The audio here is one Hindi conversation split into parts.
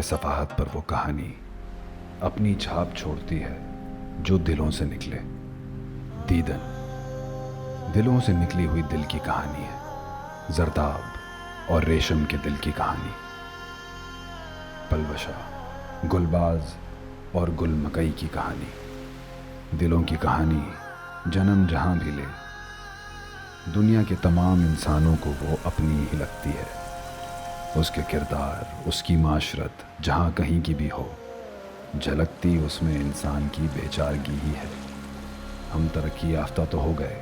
सफाहत पर वो कहानी अपनी छाप छोड़ती है जो दिलों से निकले। दीदन दिलों से निकली हुई दिल की कहानी है, जरदाब और रेशम के दिल की कहानी। पलवशा, गुलबाज और गुल मकई की कहानी। दिलों की कहानी जन्म जहां भी ले, दुनिया के तमाम इंसानों को वो अपनी ही लगती है। उसके किरदार, उसकी माशरत जहाँ कहीं की भी हो, झलकती उसमें इंसान की बेचारगी ही है। हम तरक्की याफ्ता तो हो गए,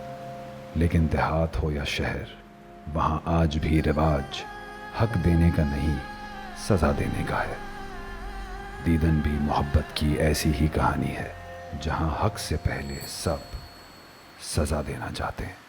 लेकिन देहात हो या शहर, वहाँ आज भी रिवाज हक देने का नहीं, सज़ा देने का है। दीदन भी मोहब्बत की ऐसी ही कहानी है, जहाँ हक से पहले सब सज़ा देना चाहते हैं।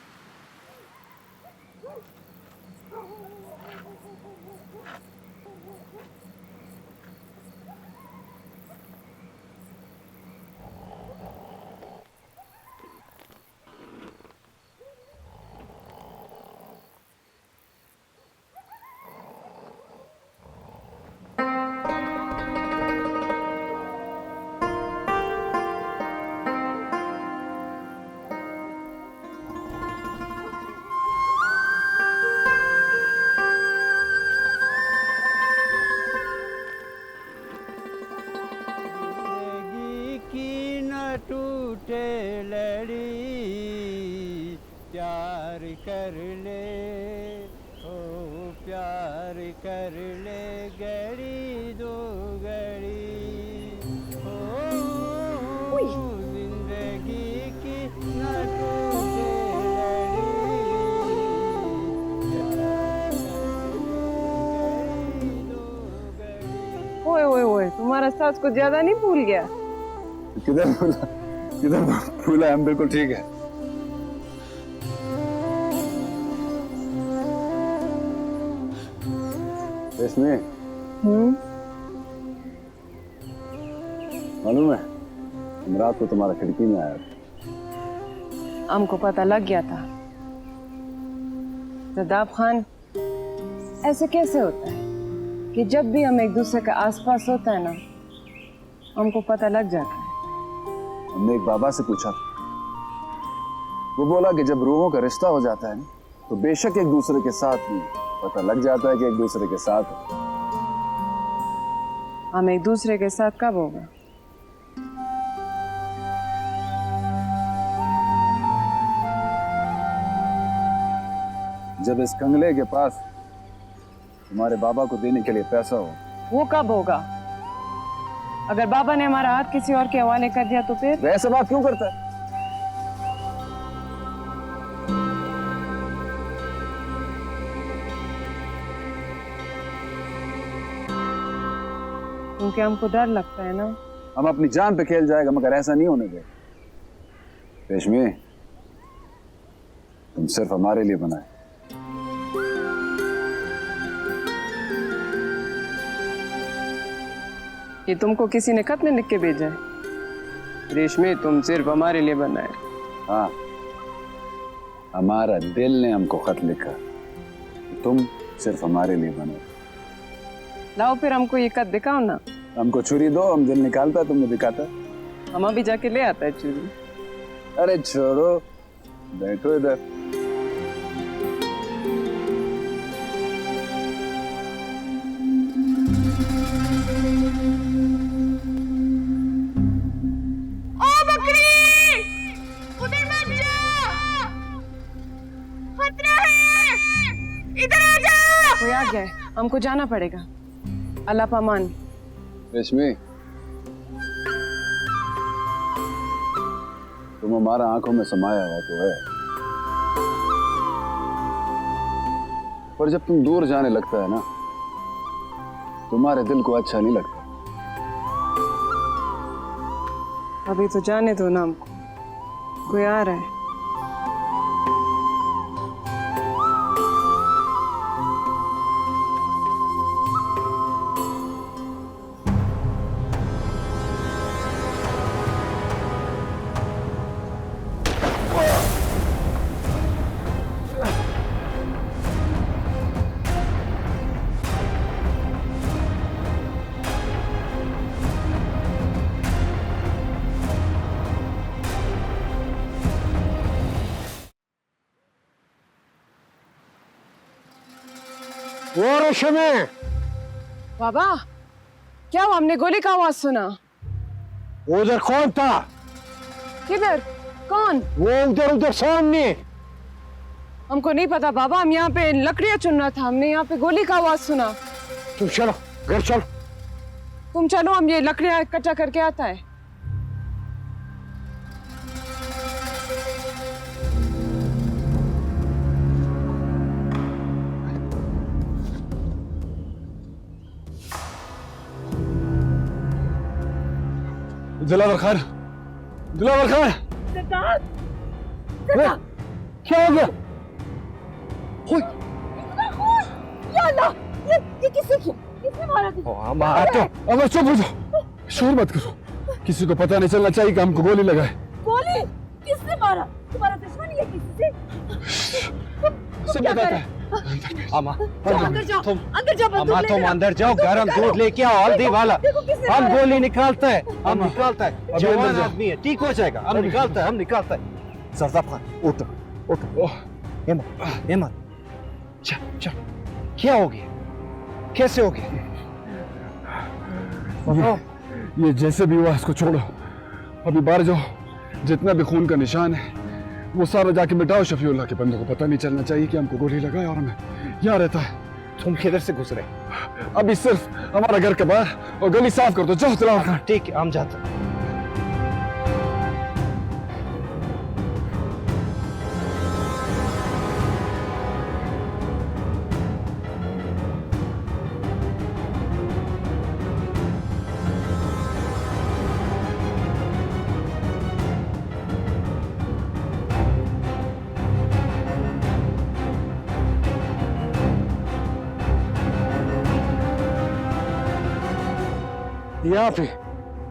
टूटे लड़ी प्यार कर ले, ओ प्यार कर ले, गड़ी दो गड़ी, ओ जिंदगी की न टूटे लड़ी। ओए ओए ओए, तुम्हारा सास को ज्यादा नहीं भूल गया? किधर भूला, हम बिल्कुल ठीक है। इसमें मालूम है, हम रात को तुम्हारा खिड़की में आया था। हमको पता लग गया था। जरदाब खान, ऐसे कैसे होता है कि जब भी हम एक दूसरे के आसपास होता है ना, हमको पता लग जाता है। हमने एक बाबा से पूछा, वो बोला कि जब रूहों का रिश्ता हो जाता है ना, तो बेशक एक दूसरे के साथ भी पता लग जाता है कि एक दूसरे के साथ है। हम एक दूसरे के साथ कब होगा? जब इस कंगले के पास तुम्हारे बाबा को देने के लिए पैसा हो। वो कब होगा? अगर बाबा ने हमारा हाथ किसी और के हवाले कर दिया तो फिर? ऐसा बात क्यों करता है? क्योंकि हमको डर लगता है ना। हम अपनी जान पे खेल जाएगा, मगर ऐसा नहीं होने दे। रेशमी, तुम सिर्फ हमारे लिए बनाए। ये तुमको किसी ने खत में लिख के भेजा है? रेशमी, तुम सिर्फ हमारे लिए बना है। हाँ, हमारा दिल ने हमको खत लिखा, तुम सिर्फ हमारे लिए बनो। लाओ फिर हमको ये खत दिखाओ ना। हमको छुरी दो, हम दिल निकालता, तुमने दिखाता। हम अभी जाके ले आता है छुरी। अरे छोड़ो, बैठो इधर। कोई आ गया है, हमको जाना पड़ेगा। अल्लाह पामान। रेशमी, तुम हमारा आंखों में समाया हुआ तो है, पर जब तुम दूर जाने लगता है ना, तुम्हारे दिल को अच्छा नहीं लगता। अभी तो जाने दो ना हमको। कोई आ रहा है। वो रेशमे, बाबा क्या हुआ? हमने गोली का आवाज सुना। उधर कौन था? किधर? कौन? वो उधर उधर सामने। हमको नहीं पता बाबा, हम यहाँ पे लकड़ियाँ चुन रहा था, हमने यहाँ पे गोली का आवाज सुना। तुम चलो घर चलो। तुम चलो, हम ये लकड़ियाँ इकट्ठा करके आता है। दिलावर खान, दिलावर खान, क्या हो गया? ये किसने मारा? अब चुप हो जाओ, शोर मत करो। किसी को पता नहीं चलना चाहिए कि हमको गोली लगाए। गोली किसने मारा? तुम्हारा दुश्मन है किसी से? सब बताता है। अम्मा अंदर जाओ, अंदर जाओ, अम्मा तुम अंदर जाओ, गरम दूध लेके आओ, हल्दी वाला। हम गोली निकालते हैं, हम निकालते हैं। जवान आदमी है, ठीक हो जाएगा। हम निकालते हैं, हम निकालते हैं। सरदार खान उठो, उठो। हिम्मत, चल चल। क्या हो गया? कैसे हो गया? ये जैसे भी हुआ इसको छोड़ो, अभी बाहर जाओ। जितना भी खून का निशान है वो सारा जाके मिटाओ। शफीउल्लाह के बंदों को पता नहीं चलना चाहिए कि हमको गोली लगाए और हमें यहाँ रहता है। तुम किधर से गुजरे? अभी सिर्फ हमारा घर के बाहर और गली साफ कर दो। जाओ दिलावर खान। ठीक है, हम जाते हैं।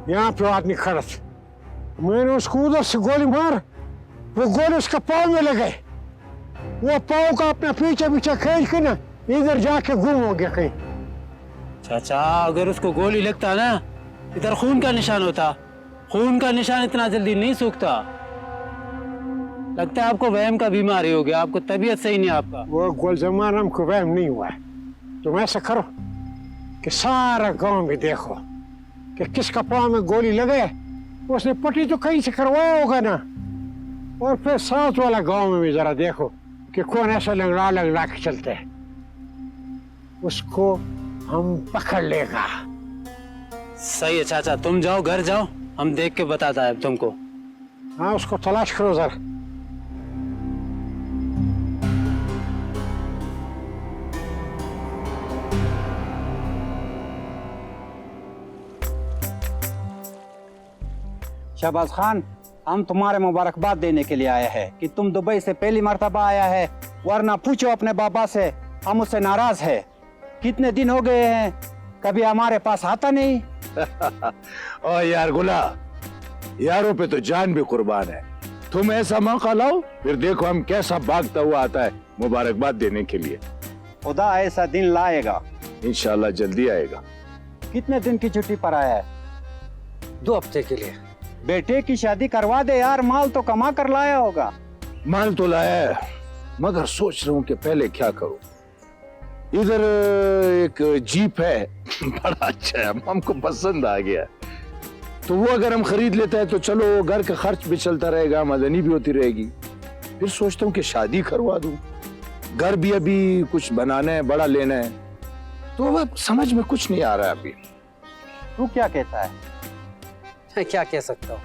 यहाँ पे आदमी खड़ा था। मैंने उसको उधर से गोली मार, वो गोली उसके पाँव में लगे। वो पाँव का अपने पीछे पीछे खींच के ना इधर जाके गुम हो गया कहीं। चाचा अगर उसको गोली लगता ना, इधर खून का निशान होता। खून का निशान इतना जल्दी नहीं सूखता। लगता है आपको वहम का बीमारी हो गया, आपको तबीयत सही नहीं आपका। वो गुलजमान हमको वहम नहीं हुआ है। तुम ऐसा करो कि सारा गांव में देखो कि किसका पाँव में गोली लगे। उसने पट्टी तो कहीं से करवाया होगा ना। और फिर साथ वाला गांव में भी जरा देखो कि कौन ऐसा लंगड़ा के चलते है। उसको हम पकड़ लेगा। सही है चाचा, तुम जाओ, घर जाओ, हम देख के बताता है तुमको। हाँ, उसको तलाश करो जरा। शहबाज खान, हम तुम्हारे मुबारकबाद देने के लिए आए हैं कि तुम दुबई से पहली मर्तबा आया है, वरना पूछो अपने बाबा से, हम उससे नाराज है। कितने दिन हो गए हैं, कभी हमारे पास आता नहीं। ओ यार गुला, यारों पे तो जान भी कुर्बान है। तुम ऐसा मौका लाओ, फिर देखो हम कैसा भागता हुआ आता है मुबारकबाद देने के लिए। खुदा ऐसा दिन लाएगा। इंशाल्लाह जल्दी आएगा। कितने दिन की छुट्टी पर आया है? 2 हफ्ते के लिए। बेटे की शादी करवा दे यार, माल तो कमा कर लाया होगा। माल तो लाया है, मगर सोच रहा हूँ कि पहले क्या करूँ। इधर एक जीप है बड़ा अच्छा है, हमको पसंद आ गया। तो वो अगर हम खरीद लेते हैं तो चलो घर का खर्च भी चलता रहेगा, आमदनी भी होती रहेगी। फिर सोचता हूँ कि शादी करवा दूं। घर भी अभी कुछ बनाना है, बड़ा लेना है, तो अब समझ में कुछ नहीं आ रहा है अभी। तू क्या कहता है? मैं क्या कह सकता हूँ,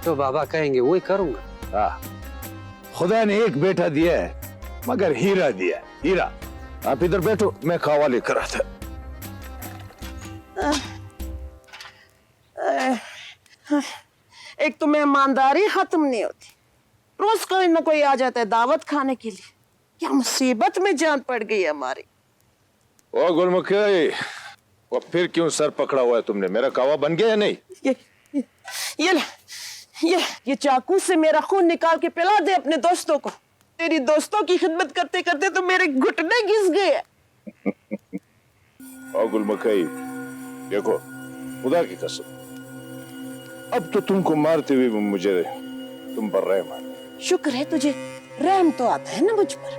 जो बाबा कहेंगे वही करूंगा। हाँ, खुदा ने एक बेटा दिया है, मगर हीरा दिया है, हीरा। आप इधर बैठो, मैं खावा लेकर आता। एक तो मेहमानदारी खत्म नहीं होती, रोज कोई ना कोई आ जाता है दावत खाने के लिए। क्या मुसीबत में जान पड़ गई है हमारी। ओ गुलमुखी, वो फिर क्यों सर पकड़ा हुआ है तुमने? मेरा कावा बन गया या नहीं? ये ले, ये चाकू से मेरा खून निकाल के पिला दे अपने दोस्तों को। तेरी दोस्तों की खिदमत करते करते तो मेरे घुटने घिस गए। ओ गुलमुखी, देखो खुदा की कसम, अब तो तुमको मारते हुए मुझे तुम पर रहम आ गया। शुक्र है तुझे रहम तो आता है ना मुझ पर।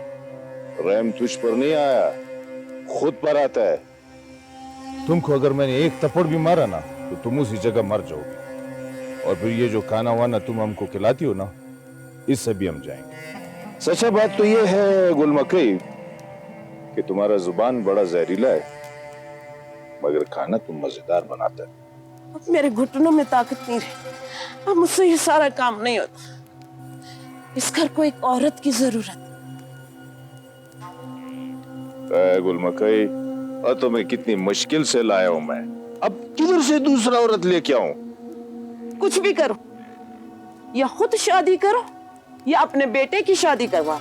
रहम तुझ पर नहीं आया, खुद पर आता है। तुमको अगर मैंने एक थप्पड़ भी मारा ना तो तुम उसी जगह मर जाओगे। और फिर ये जो खाना वाना तुम हमको खिलाती हो ना, इससे भी हम जाएंगे। सच्चा बात तो ये है गुलमकई कि तुम्हारा जुबान बड़ा जहरीला है, मगर खाना तुम मजेदार बनाता है। अब मेरे घुटनों में ताकत नहीं रही, अब मुझसे ये सारा काम नहीं होता। इस घर को एक औरत की जरूरत है। गुलमकई, और तुम्हें कितनी मुश्किल से लाया हूं मैं, अब किधर से दूसरा औरत लेके आऊं? कुछ भी करो, या खुद शादी करो या अपने बेटे की शादी करवा।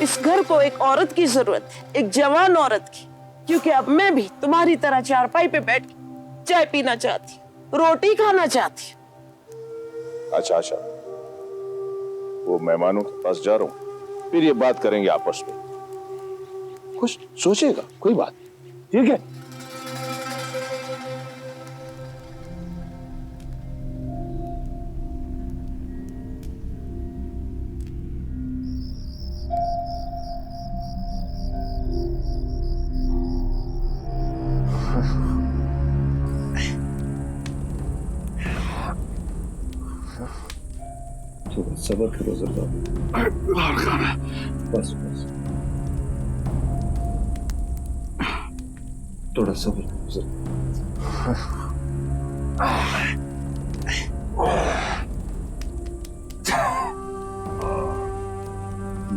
इस घर को एक औरत की जरूरत है, एक जवान औरत की, क्योंकि अब मैं भी तुम्हारी तरह चारपाई पे बैठ के चाय पीना चाहती, रोटी खाना चाहती। अच्छा अच्छा, वो मेहमानों के पास जा रहा हूं, फिर ये बात करेंगे आपस में। कुछ सोचेगा, कोई बात, ठीक है? सबर करो जरा, बस बस, थोड़ा सबर करो जरा।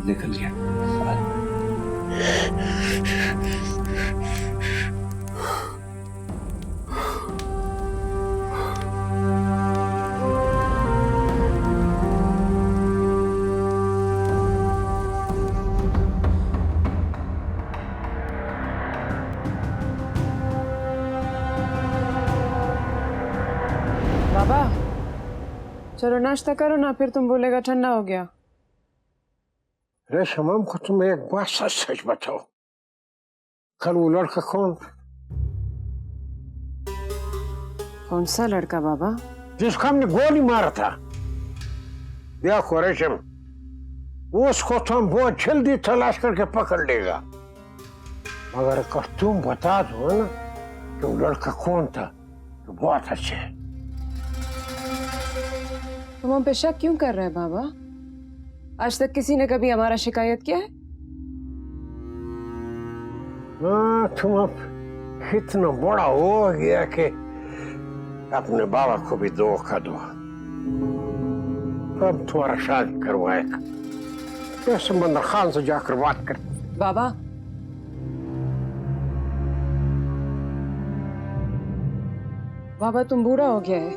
निकल गया। बाबा चलो नाश्ता करो ना, फिर तुम बोलेगा ठंडा हो गया। रेशम, हमको तुम एक बात सच सच बताओ, कल वो लड़का कौन सा लड़का बाबा? जिसको हमने गोली मारा था? देखो रेशम, उसको तो हम बहुत जल्दी तलाश करके पकड़ लेगा, मगर अगर तुम बता दो ना कि वो लड़का कौन था तो बहुत अच्छे है। तुम हम पे शक क्यों कर रहे हैं बाबा? आज तक किसी ने कभी हमारा शिकायत किया है? हाँ, तुम अब इतना बड़ा हो गया कि अपने बाबा को भी धोखा दो। अब तुम्हारा शादी करवाएगा, तो समंदर खान से जाकर बात कर। बाबा बाबा तुम बूढ़ा हो गया है,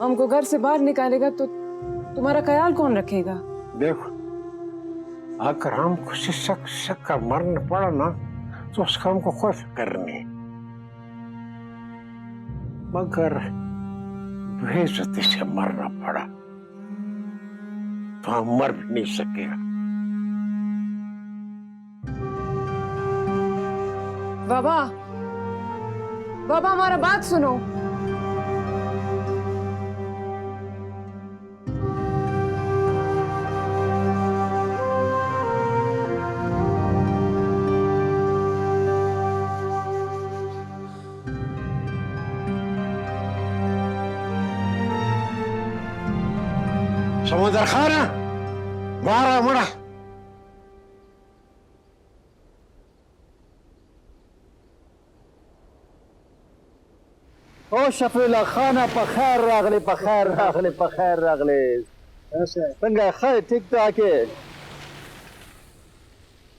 हमको घर से बाहर निकालेगा तो तुम्हारा ख्याल कौन रखेगा? देखो, अगर हमको सिसक कर मरना पड़ा ना तो उसका हमको कोई फिक्र नहीं, मगर बेइज्जती से मरना पड़ा तो हम मर भी नहीं सकेगा। बाबा बाबा हमारा बात सुनो। समंदर खान मारा मुड़ा। ओ शफीला खाना पखैर रागले, पखैर रागले, पखैर रागले। संगा खैर ठीक ठाक है।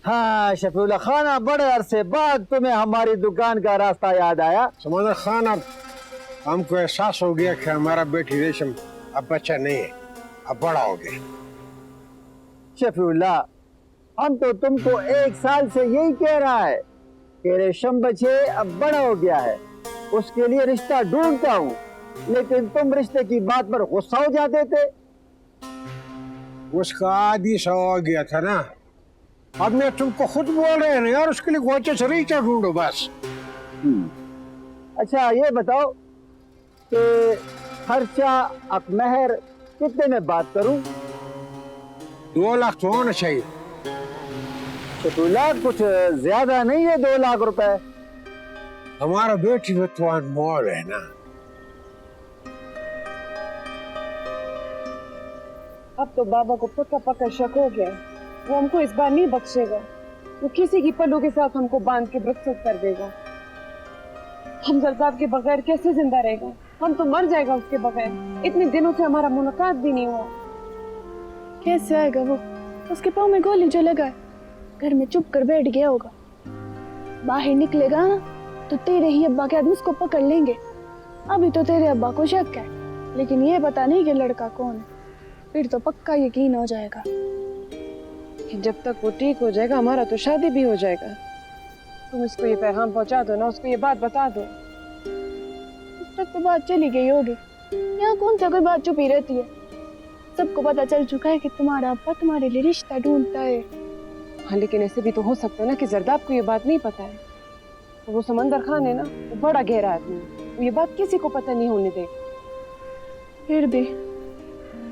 हाँ शफीला खाना, बड़े अरसे बाद तुम्हें हमारी दुकान का रास्ता याद आया। समंदर खान, अब हमको एहसास हो गया कि हमारा बेटी रेशम अब बच्चा नहीं है, अब बड़ा हो गया। शफीउल्लाह, हम तो तुमको 1 साल से यही कह रहा है कि रेशम बच्चे अब बड़ा हो गया है, उसके लिए रिश्ता ढूंढता हूँ, लेकिन तुम रिश्ते की बात पर गुस्सा हो जाते थे। उसका आदि सा हो गया था ना, अब मैं तुमको खुद बोल रहे हैं यार, उसके लिए गोचे से रिश्ता ढूंढो बस। अच्छा ये बताओ कि खर्चा अब महर कितने में बात करूं? 2 लाख तो होना चाहिए। तो 2 लाख कुछ ज्यादा नहीं है, 2 लाख रुपए। हमारा बेटी में तो अनमोल है ना। अब तो बाबा को पक्का पक्का शक हो गया, वो हमको इस बार नहीं बख्शेगा। वो किसी की पल्लू के साथ हमको बांध के रुखसत कर देगा। हम जरदाब के बगैर कैसे जिंदा रहेगा? हम तो मर जाएगा उसके बगैर। इतने दिनों से हमारा मुलाकात भी नहीं हुआ। कैसे आएगा वो? उसके पाँव में गोली जो लगा है, घर में चुप कर बैठ गया होगा। बाहर निकलेगा ना तो तेरे ही अब्बा के आदमी उसको पकड़ लेंगे। अभी तो तेरे अब्बा को शक है, लेकिन ये पता नहीं कि लड़का कौन है। फिर तो पक्का यकीन हो जाएगा। जब तक वो ठीक हो जाएगा हमारा तो शादी भी हो जाएगा। तुम इसको ये पैगाम पहुंचा दो ना, उसको ये बात बता दो। उस तक तो बात चली गई होगी। यहाँ कौन सा कोई बात छुपी रहती है? सबको पता चल चुका है कि तुम्हारा अब्बा तुम्हारे लिए रिश्ता ढूंढता है। हाँ, लेकिन ऐसे भी तो हो सकता है ना कि जरदाब को ये बात नहीं पता है। तो वो समंदर खान है ना, वो बड़ा गहरा आदमी है, वो ये बात किसी को पता नहीं होने दे। फिर भी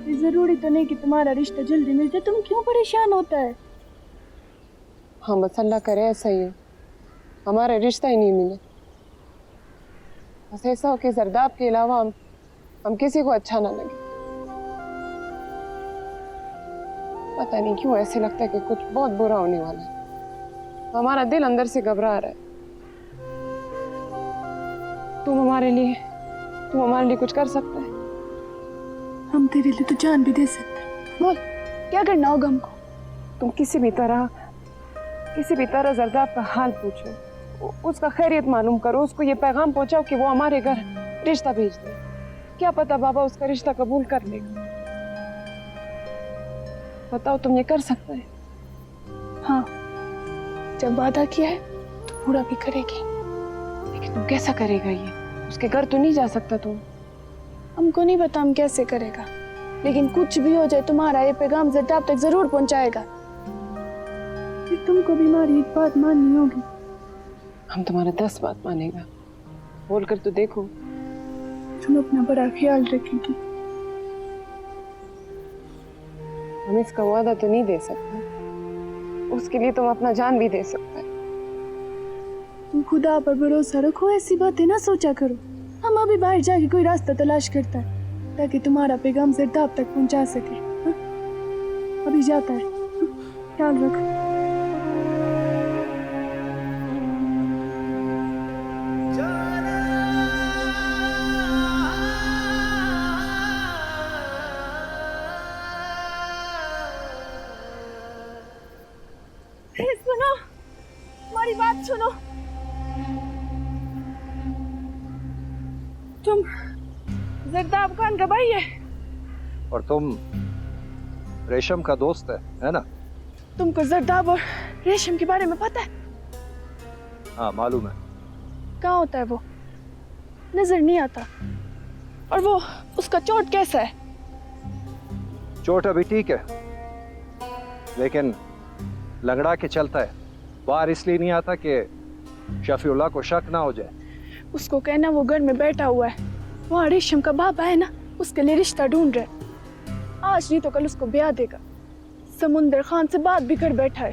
ये जरूरी तो नहीं कि तुम्हारा रिश्ता जल्दी मिल जाए। तुम क्यों परेशान होता है? हाँ, बस अल्लाह करे ऐसा ही हो, हमारा रिश्ता ही नहीं मिले। बस ऐसा हो कि जरदाब के अलावा हम किसी को अच्छा ना लगे। पता नहीं क्यों ऐसे लगता है कि कुछ बहुत बुरा होने वाला है। हमारा दिल अंदर से घबरा रहा है। तुम हमारे लिए कुछ कर सकता है? हम तेरे लिए तो जान भी दे सकते हैं। बोल, क्या करना होगा हमको? तुम किसी भी तरह जरदाब का हाल पूछो, उसका खैरियत मालूम करो, उसको ये पैगाम पहुंचाओ कि वो हमारे घर रिश्ता भेज दे। क्या पता बाबा उसका रिश्ता कबूल कर लेगा। बताओ, तुम ये कर सकते है? हाँ, जब वादा किया है तो पूरा भी करेगी। लेकिन तुम कैसा करेगा ये? उसके घर तो नहीं जा सकता तुम। हमको नहीं पता हम कैसे करेगा, लेकिन कुछ भी हो जाए तुम्हारा ये पैगाम जरदाब तक जरूर पहुंचाएगा। फिर तुमको भी हमारी एक बात माननी होगी। हम तुम्हारा 10 बात मानेगा। बोल कर तो देखो। तुम अपना बड़ा ख्याल रखेगी। हम इसका वादा तो नहीं दे सकते, उसके लिए तुम अपना जान भी दे सकते। तुम खुदा पर भरोसा रखो, ऐसी बातें ना सोचा करो। हम अभी बाहर जाके कोई रास्ता तलाश करता है ताकि तुम्हारा पैगाम जरदाब तक पहुंचा सके। हा? अभी जाता है, ख्याल रख। सुनो, हमारी बात सुनो। तुम जरदाब खान का भाई है और तुम रेशम का दोस्त है ना? तुमको जरदाब और रेशम के बारे में पता है? हाँ, मालूम है। कहाँ होता है वो? नजर नहीं आता। और वो उसका चोट कैसा है? चोट अभी ठीक है, लेकिन लंगड़ा के चलता है। बाहर इसलिए नहीं आता कि शफीउल्लाह को शक ना हो जाए। उसको कहना वो घर में बैठा हुआ है, वहाँ रेशम का बाबा है ना, उसके लिए रिश्ता ढूंढ रहा है। आज नहीं तो कल उसको ब्याह देगा। समुंदर खान से बात भी कर बैठा है।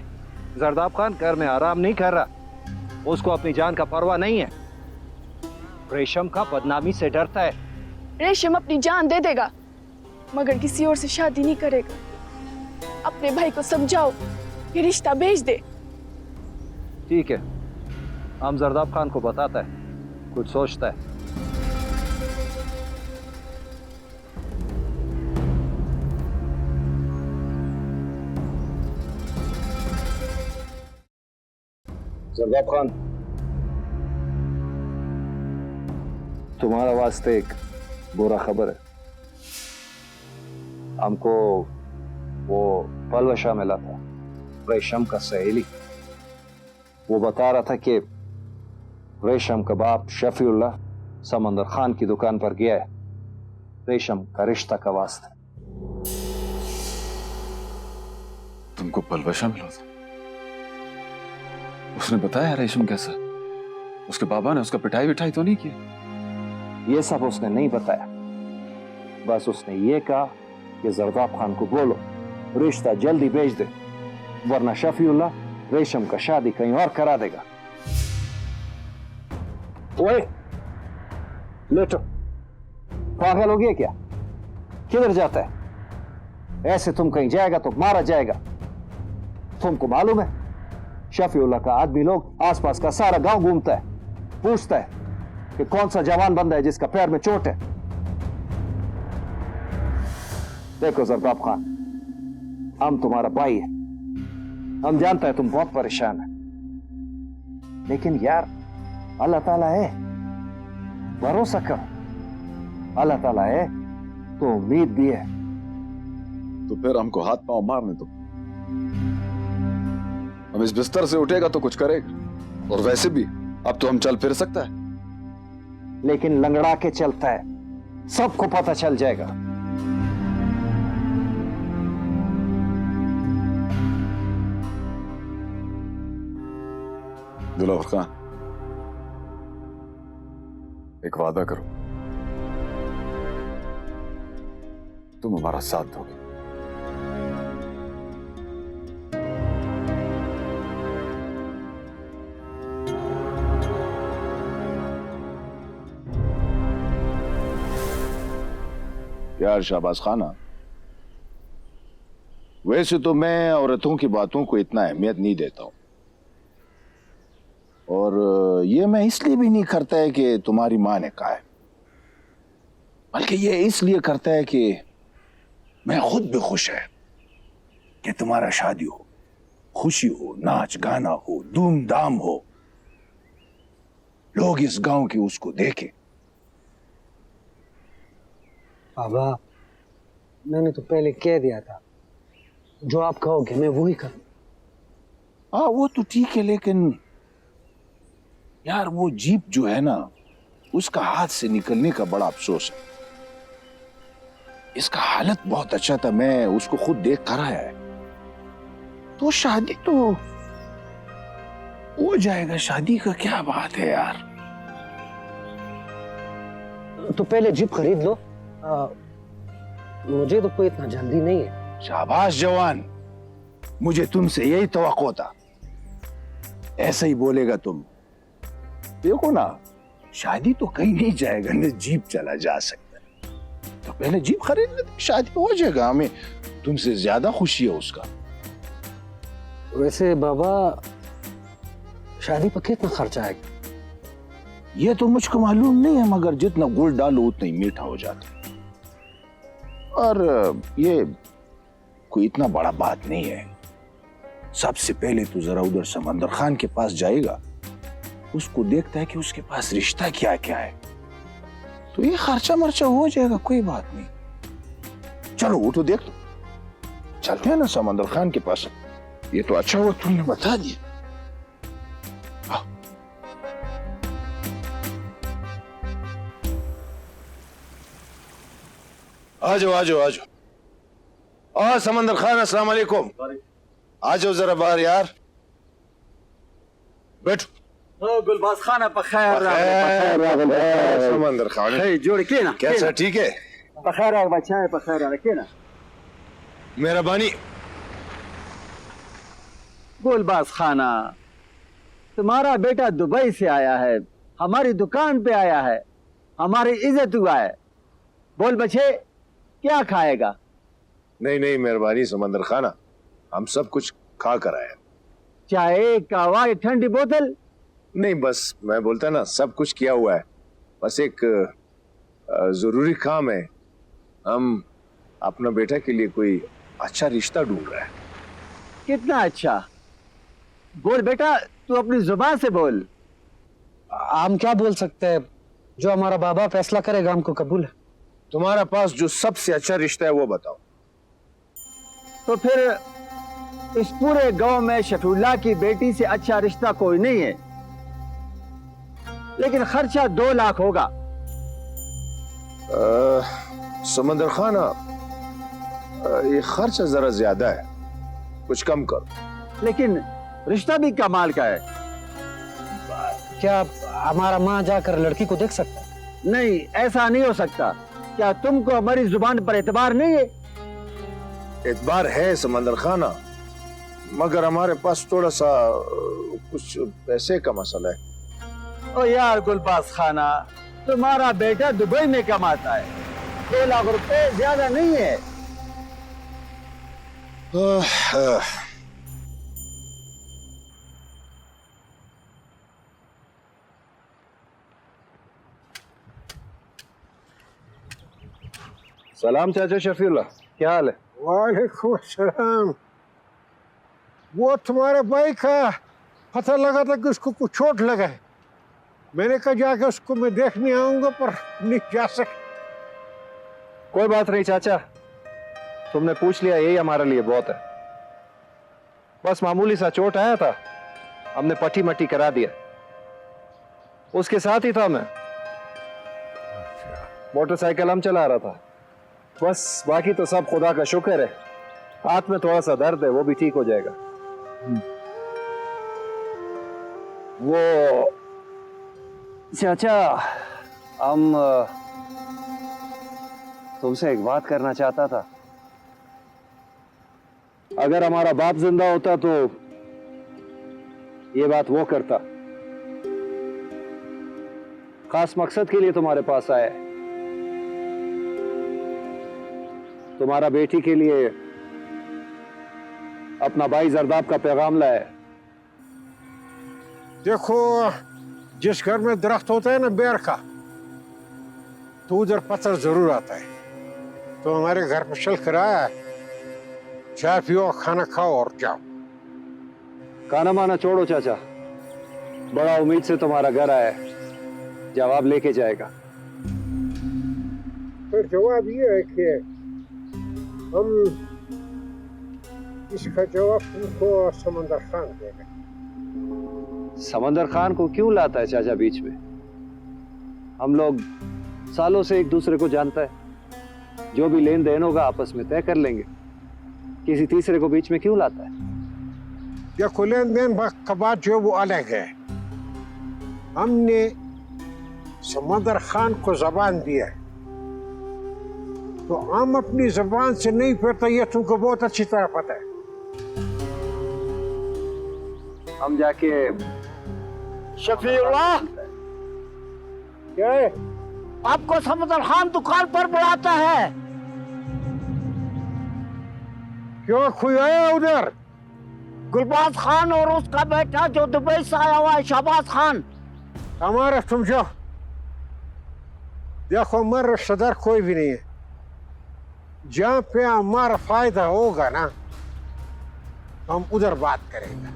जरदाब खान घर में आराम नहीं कर रहा, उसको अपनी जान का परवाह नहीं है। रेशम का बदनामी से डरता है। रेशम अपनी जान दे देगा मगर किसी और से शादी नहीं करेगा। अपने भाई को समझाओ कि रिश्ता भेज दे। ठीक है, हम जरदाब खान को बताता है, कुछ सोचता है। जरदाब खान, तुम्हारा वास्ते एक बुरा खबर है। हमको वो पलवशा मिला था, रेशम का सहेली। वो बता रहा था कि रेशम का बाप शफीउल्लाह समंदर खान की दुकान पर गया है रेशम का रिश्ता का वास्ते। तुमको पलवशा मिला था? उसने बताया रेशम कैसा? उसके बाबा ने उसका पिटाई विटाई तो नहीं किया? ये सब उसने नहीं बताया, बस उसने ये कहा कि जरदाब खान को बोलो रिश्ता जल्दी भेज दे, वरना शफीउल्लाह रेशम का शादी कहीं और करा देगा। ओए लेटो, पागल हो गया क्या? किधर जाता है? ऐसे तुम कहीं जाएगा तो मारा जाएगा। तुमको मालूम है शफीउल्लाह का आदमी लोग आसपास का सारा गांव घूमता है, पूछता है कि कौन सा जवान बंदा है जिसका पैर में चोट है। देखो जरदाब खान, हम तुम्हारा भाई है, हम जानते हैं तुम बहुत परेशान है, लेकिन यार अल्लाह ताला है, भरोसा करो। अल्लाह ताला है तो उम्मीद भी है। तो फिर हमको हाथ पांव मारने दो, हम इस बिस्तर से उठेगा तो कुछ करेगा, और वैसे भी अब तो हम चल फिर सकता है। लेकिन लंगड़ा के चलता है, सबको पता चल जाएगा। दिलवर खान, एक वादा करो, तुम हमारा साथ दोगे। यार शाहबाज खाना, वैसे तो मैं औरतों की बातों को इतना अहमियत नहीं देता हूं, और ये मैं इसलिए भी नहीं करता है कि तुम्हारी मां ने कहा है, बल्कि ये इसलिए करता है कि मैं खुद भी खुश है कि तुम्हारा शादी हो, खुशी हो, नाच गाना हो, धूमधाम हो, लोग इस गांव की उसको देखें। बाबा, मैंने तो पहले कह दिया था, जो आप कहोगे मैं वही करूं। हाँ वो तो ठीक है, लेकिन यार वो जीप जो है ना, उसका हाथ से निकलने का बड़ा अफसोस है। इसका हालत बहुत अच्छा था, मैं उसको खुद देख कर आया है। तो शादी तो हो जाएगा, शादी का क्या बात है यार। तो पहले जीप खरीद लो, मुझे तो कोई इतना जल्दी नहीं है। शाबाश जवान, मुझे तुमसे यही तवक्को था, ऐसा ही बोलेगा तुम। देखो ना, शादी तो कहीं नहीं जाएगा ना, जीप चला जा सकता है। तो पहले जीप खरीद लेते, शादी हो जाएगा, हमें तुमसे ज्यादा खुशी है उसका। वैसे बाबा, शादी पर कितना खर्चा आएगा? ये तो मुझको मालूम नहीं है, मगर जितना गुड़ डालो उतना ही मीठा हो जाता है। और ये कोई इतना बड़ा बात नहीं है। सबसे पहले तो जरा उधर समंदर खान के पास जाएगा, उसको देखता है कि उसके पास रिश्ता क्या क्या है, तो ये खर्चा मर्चा हो जाएगा, कोई बात नहीं। चलो वो तो देख लो, चलते हैं ना समंदर खान के पास। ये तो अच्छा हुआ तुमने बता दिया। आ जाओ आ जाओ आ जाओ। समंदर खान, अस्सलाम वालेकुम। आ जाओ जरा बाहर यार, बैठो। गुलबाज खाना पखैर समंदर खान, जोड़ के ना कैसा? ठीक है, पखैर बच्चा पखैर रखे ना। मेहरबानी। गुलबाज खाना, तुम्हारा बेटा दुबई से आया है, हमारी दुकान पे आया है, हमारी इज्जत हुआ है। बोल बच्चे, क्या खाएगा? नहीं नहीं, मेहरबानी समंदर खाना, हम सब कुछ खा कर आए। चाय, कहवा, ठंडी बोतल? नहीं, बस मैं बोलता ना, सब कुछ किया हुआ है, बस एक जरूरी काम है। हम अपना बेटा के लिए कोई अच्छा रिश्ता ढूंढ रहे हैं। कितना अच्छा? बोल बेटा, तू अपनी जुबान से बोल। हम क्या बोल सकते हैं, जो हमारा बाबा फैसला करेगा हमको कबूल है। तुम्हारा पास जो सबसे अच्छा रिश्ता है वो बताओ। तो फिर इस पूरे गांव में शफीउल्लाह की बेटी से अच्छा रिश्ता कोई नहीं है, लेकिन खर्चा 2 लाख होगा। समंदर खाना, ये खर्चा जरा ज्यादा है, कुछ कम करो। लेकिन रिश्ता भी कमाल का है। क्या हमारा माँ जाकर लड़की को देख सकता है? नहीं, ऐसा नहीं हो सकता। क्या तुमको हमारी जुबान पर एतबार नहीं है? एतबार है समंदर खाना, मगर हमारे पास थोड़ा सा कुछ पैसे का मसला है। ओ यार गुलबाज खाना, तुम्हारा बेटा दुबई में कमाता है, 2 लाख रुपए ज्यादा नहीं है। सलाम चाचा शफीउल्लाह, क्या हाल है? वालेकुम सलाम। वो तुम्हारे भाई का पता लगा था कि उसको कुछ चोट लगा है। मैंने कहा जाके उसको मैं देखने आऊंगा, पर नहीं जा सका। कोई बात नहीं चाचा, तुमने पूछ लिया यही हमारे लिए बहुत है। बस मामूली सा चोट आया था, हमने पट्टी मट्टी करा दिया। उसके साथ ही था मैं, मोटरसाइकिल हम चला रहा था। बस बाकी तो सब खुदा का शुक्र है। हाथ में थोड़ा सा दर्द है, वो भी ठीक हो जाएगा। वो चाचा, हम तुमसे एक बात करना चाहता था। अगर हमारा बाप जिंदा होता तो ये बात वो करता। खास मकसद के लिए तुम्हारे पास आया है। तुम्हारा बेटी के लिए अपना भाई जरदाब का पैगाम लाया है। देखो, जिस घर में दरख्त होता है ना बेर का, तो उधर पत्थर जरूर आता है। तो हमारे घर पर चल कर आया है, चाय पियो, खाना खाओ और जाओ। खाना माना छोड़ो चाचा, बड़ा उम्मीद से तुम्हारा घर आया है, जवाब लेके जाएगा। फिर जवाब ये है कि हम इसका जवाब तुमको समंदर खान देगा। समंदर खान को क्यों लाता है चाचा बीच में? हम लोग सालों से एक दूसरे को जानता है। जो भी लेन देन होगा आपस में तय कर लेंगे। किसी तीसरे को बीच में क्यों लाता है? देखो, लेन देन का बात जो वो अलग है। हमने समंदर खान को जबान दिया है, तो हम अपनी जबान से नहीं फिरता, ये तुमको बहुत अच्छी तरह पता है। हम जाके शफीउल्लाह, क्या है? आपको समंदर खान दुकान पर बुलाता है। क्यों, कोई आया उधर? गुलबाज खान और उसका बेटा जो दुबई से आया हुआ है, शहबाज खान। हमारा समझो, देखो हमारा रिश्तेदार कोई भी नहीं है। जहाँ पे हमारा फायदा होगा ना, हम उधर बात करेंगे।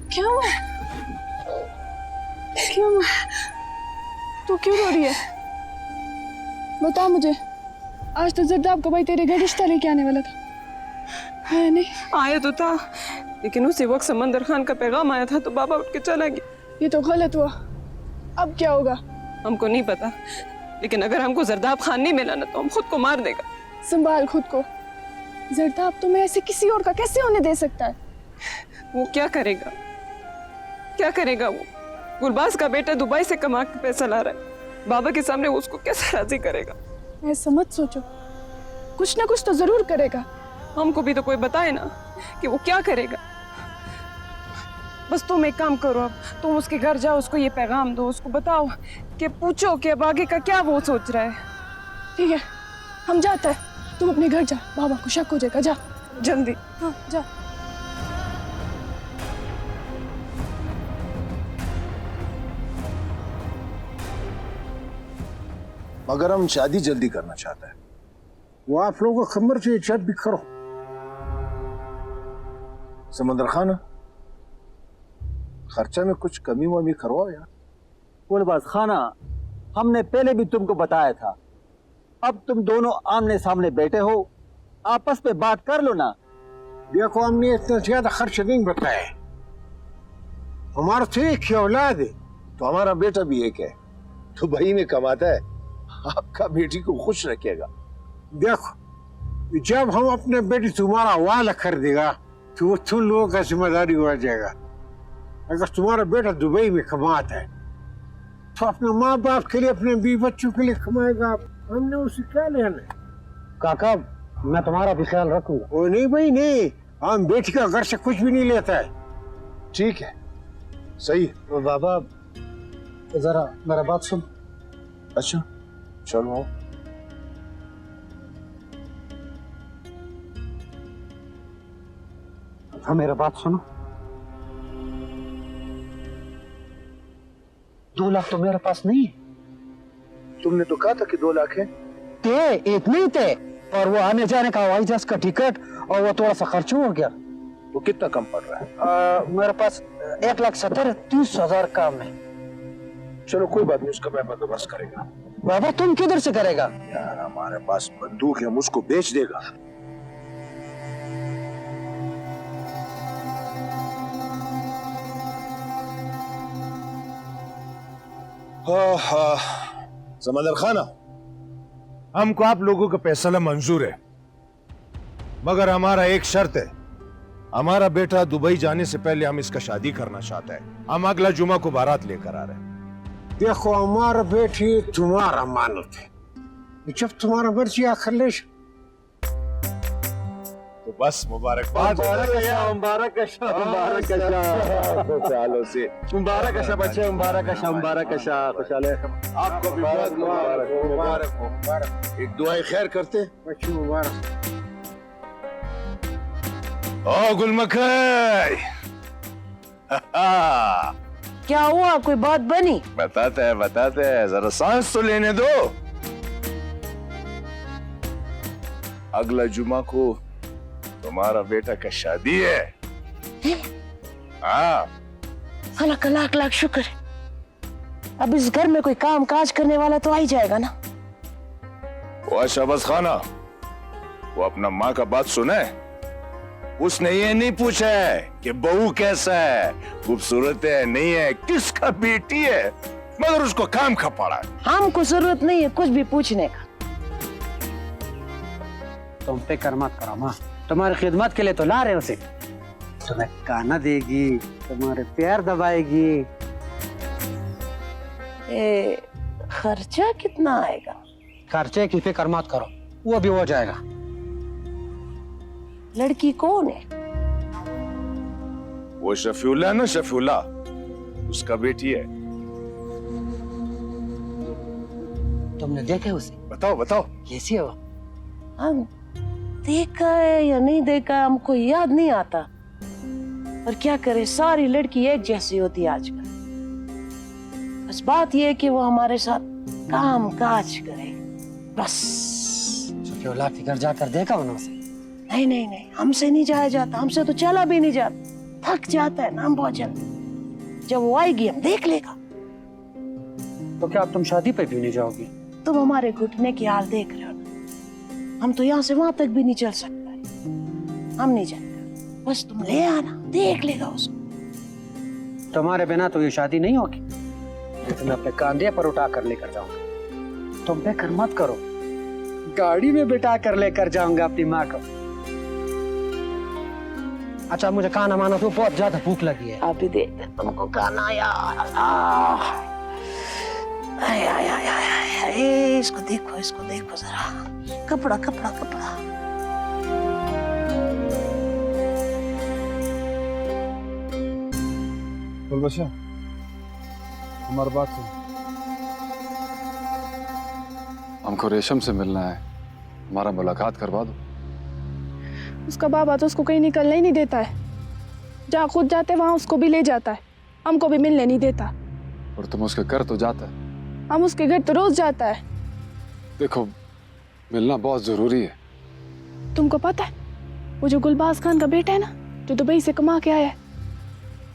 क्या हुआ? क्यों? तू क्यों रो रही है? बता मुझे। आज तो जरदाब का भाई तेरे घर रिश्ता लेके आने वाला था, है नहीं? आया तो था, लेकिन उसी वक्त समंदर खान का पैगाम आया था तो बाबा उठ के चला गया। ये तो गलत हुआ। अब क्या होगा? हमको नहीं पता, लेकिन अगर हमको जरदाब खान नहीं मिला ना तो हम खुद को मार देगा। संभाल खुद को। जरदाब तुम्हें ऐसे किसी और का कैसे होने दे सकता है? वो क्या करेगा? क्या करेगा वो? गुलबाज का बेटा दुबई से कमा के पैसा ला रहा है, बाबा के सामने वो उसको कैसे राजी करेगा? ऐसा मत सोचो, कुछ ना कुछ तो जरूर करेगा। हमको भी तो कोई बताए ना कि वो क्या करेगा। बस तुम एक काम करो, अब तुम उसके घर जाओ, उसको ये पैगाम दो, उसको बताओ कि पूछो कि अब आगे का क्या वो सोच रहा है। ठीक है, हम जाते हैं। तुम अपने घर जा, बाबा को शक हो जाएगा। जा जल्दी। हाँ जा। मगर हम शादी जल्दी करना चाहते हैं। वो आप लोगों को खबर चाहिए, जब भी करो। समंदर खान, खर्चा में कुछ कमी वमी करवाओ यार। गुलबाज खाना, हमने पहले भी तुमको बताया था। अब तुम दोनों आमने सामने बैठे हो, आपस में बात कर लो ना। देखो हमने इतना ज्यादा खर्च नहीं बताया, हमारा तो एक ही औलाद है। तो हमारा बेटा भी एक है, तो भाई में कमाता है, आपका बेटी को खुश रखेगा। देखो जब हम अपने बेटी तुम्हारा वाला कर देगा तो वो तुम लोगों का जिम्मेदारी हो जाएगा। अगर तुम्हारा बेटा दुबई में कमाता है तो अपने माँ बाप के लिए, अपने बीवी बच्चों के लिए कमाएगा। हमने उसे क्या लेना? काका मैं तुम्हारा भी ख्याल रखूंगा। वो नहीं भाई नहीं, हम बेटी का घर से कुछ भी नहीं लेता है। ठीक है, सही। तो बाबा जरा मेरा बात सुन। अच्छा चलो आओ। हाँ मेरा बात सुनो। 2 लाख तो मेरे पास नहीं है। तुमने तो कहा था कि 2 लाख है। थे इतने ही थे, और वो आने जाने का हवाई जहाज का टिकट और वो थोड़ा सा खर्च हो गया। वो कितना कम पड़ रहा है? मेरे पास 1,70,30,000 काम है। चलो कोई बात नहीं, उसका मैं बंदोबस्त करेगा। बाबा तुम किधर से करेगा? यार हमारे पास बंदूक है, हम उसको बेच देगा। समंदर खाना, हमको आप लोगों का फैसला मंजूर है, मगर हमारा एक शर्त है। हमारा बेटा दुबई जाने से पहले हम इसका शादी करना चाहते हैं। हम अगला जुमा को बारात लेकर आ रहे हैं। देखो हमारा बेटी तुम्हारा मानत है, जब तुम्हारा मर्जी आकर ले। तो बस मुबारकबाद। मुबारक आपको भी बहुत मुबारक। एक दुआए खैर करते। मुबारक। ओ गुलमखाई, क्या हुआ, कोई बात बनी? बताते हैं, जरा सांस तो लेने दो। अगला जुमा को तुम्हारा बेटा का शादी है। हाँ। अल्लाह का लाख लाख शुक्र है। अब इस घर में कोई काम काज करने वाला तो आ ही जाएगा ना। वो शहबाज खाना, वो अपना माँ का बात सुने। उसने ये नहीं पूछा है कि बहू कैसा है, खूबसूरत है नहीं है, किसका बेटी है, मगर उसको काम खा पड़ा है। हमको जरूरत नहीं है कुछ भी पूछने का। तुम फिक्र मत करो माँ, तुम्हारी खिदमत के लिए तो ला रहे उसे। तुम्हें खाना देगी, तुम्हारे पैर दबाएगी। खर्चा कितना आएगा? खर्चे की फिक्र मत करो, वो भी हो जाएगा। लड़की कौन है? वो शफीउल्लाह ना, शफीउल्लाह उसका बेटी है। तुमने देखा उसे? बताओ बताओ। कैसी है वो? हम देखा है या नहीं देखा है हमको याद नहीं आता, पर क्या करे, सारी लड़की एक जैसी होती है आजकल। बस बात यह है कि वो हमारे साथ काम काज करे बस। शफीउल्लाह के घर जाकर देखा उन्होंने? नहीं नहीं नहीं, हमसे नहीं जाया जाता, हमसे तो चला भी नहीं जाता। थक जाता है ना हम बहुत जल्दी। जब वो आएगी हम देख लेगा। तो क्या अब तुम शादी पे भी नहीं जाओगी? तुम हमारे घुटने की हाल देख रहे हो ना, हम तो यहाँ से वहां तक भी नहीं चल सकते। हम नहीं जाएंगे, बस तुम ले आना, देख लेगा उसको। तुम्हारे बिना तो ये शादी नहीं होगी। तुम्हें अपने कांधे पर उठा कर लेकर जाऊंगा। तुम फिक्र मत करो, गाड़ी में बिठा कर लेकर जाऊंगा अपनी माँ को। अच्छा मुझे खाना माना, तो बहुत ज्यादा भूख लगी है। आप ही दे तुमको खाना यार। आय आय आय आय, इसको देखो जरा। कपड़ा कपड़ा कपड़ा। बच्चा हमारी बात सुन। हमको रेशम से मिलना है, हमारा मुलाकात करवा दो। उसका बाबा तो उसको कहीं निकलने ही नहीं देता है। जहाँ खुद जाते वहाँ उसको भी ले जाता है, हमको भी मिलने नहीं देता। और तुम उसके घर तो जाता है? हम उसके घर तो रोज जाता है। देखो मिलना बहुत जरूरी है। तुमको पता है वो जो गुलबाज खान का बेटा है ना, जो दुबई से कमा के आया है,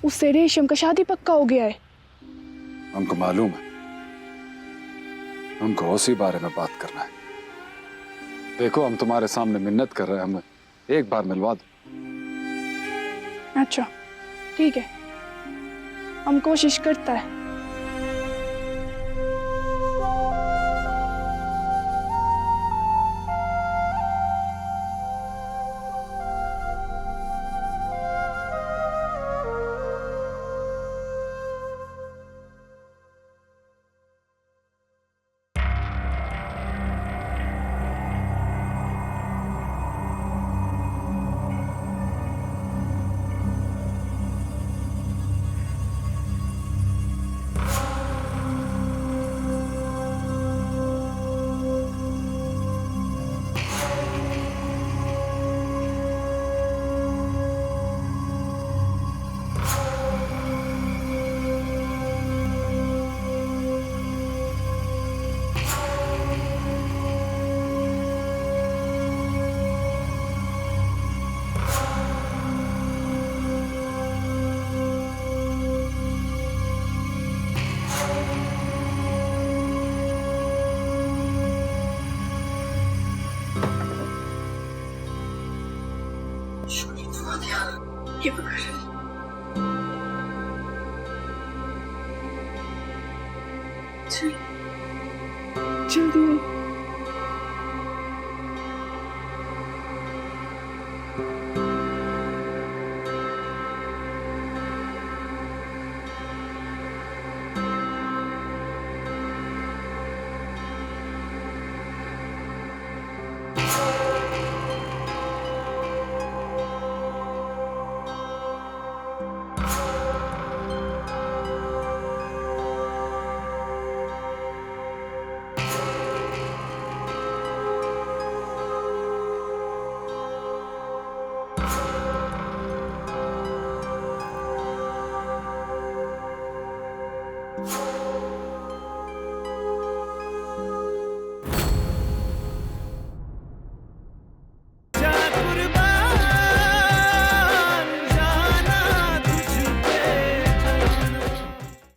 उससे रेशम का शादी पक्का हो गया है। हमको मालूम है, हमको उसी बारे में बात करना है। देखो हम तुम्हारे सामने मिन्नत कर रहे हैं, हमें एक बार मिलवा दो। अच्छा ठीक है, हम कोशिश करता है। ये पकड़।